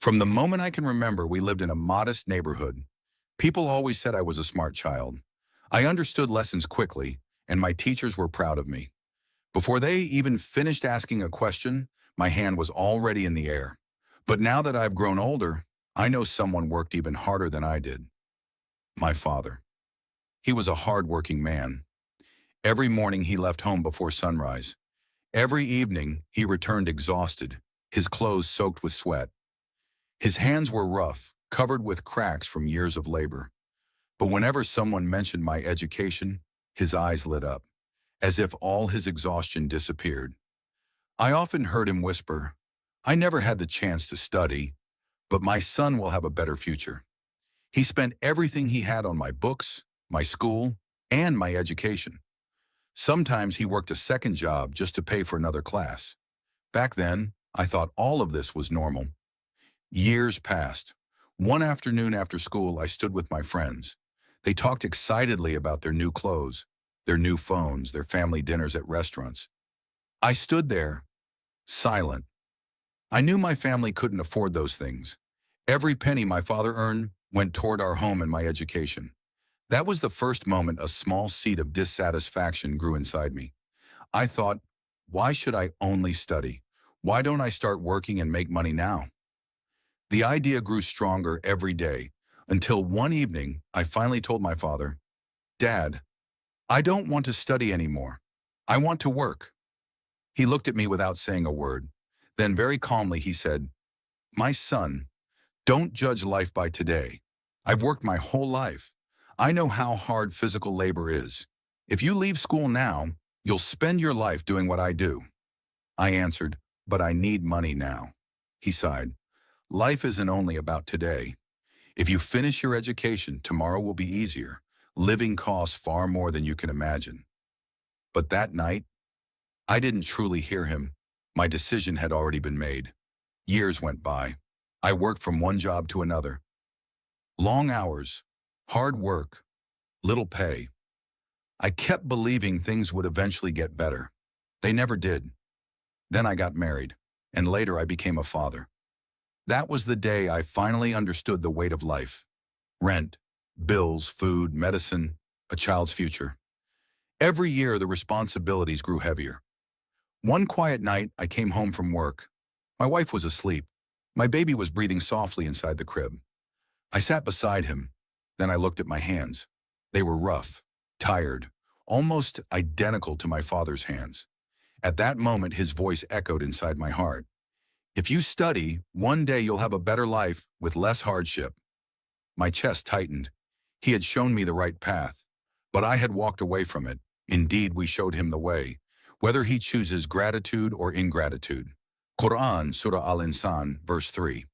From the moment I can remember, we lived in a modest neighborhood. People always said I was a smart child. I understood lessons quickly, and my teachers were proud of me. Before they even finished asking a question, my hand was already in the air. But now that I've grown older, I know someone worked even harder than I did. My father. He was a hard-working man. Every morning he left home before sunrise. Every evening he returned exhausted, his clothes soaked with sweat. His hands were rough, covered with cracks from years of labor. But whenever someone mentioned my education, his eyes lit up, as if all his exhaustion disappeared. I often heard him whisper, "I never had the chance to study, but my son will have a better future." He spent everything he had on my books, my school, and my education. Sometimes he worked a second job just to pay for another class. Back then, I thought all of this was normal. Years passed. One afternoon after school, I stood with my friends. They talked excitedly about their new clothes, their new phones, their family dinners at restaurants. I stood there, silent. I knew my family couldn't afford those things. Every penny my father earned went toward our home and my education. That was the first moment a small seed of dissatisfaction grew inside me. I thought, why should I only study? Why don't I start working and make money now? The idea grew stronger every day, until one evening I finally told my father, "Dad, I don't want to study anymore. I want to work." He looked at me without saying a word. Then very calmly he said, "My son, don't judge life by today. I've worked my whole life. I know how hard physical labor is. If you leave school now, you'll spend your life doing what I do." I answered, "But I need money now." He sighed. "Life isn't only about today. If you finish your education, tomorrow will be easier. Living costs far more than you can imagine." But that night, I didn't truly hear him. My decision had already been made. Years went by. I worked from one job to another. Long hours, hard work, little pay. I kept believing things would eventually get better. They never did. Then I got married, and later I became a father. That was the day I finally understood the weight of life. Rent, bills, food, medicine, a child's future. Every year the responsibilities grew heavier. One quiet night I came home from work. My wife was asleep. My baby was breathing softly inside the crib. I sat beside him. Then I looked at my hands. They were rough, tired, almost identical to my father's hands. At that moment his voice echoed inside my heart. "If you study, one day you'll have a better life with less hardship." My chest tightened. He had shown me the right path, but I had walked away from it. Indeed, we showed him the way, whether he chooses gratitude or ingratitude. Quran, Surah Al-Insan, verse 3.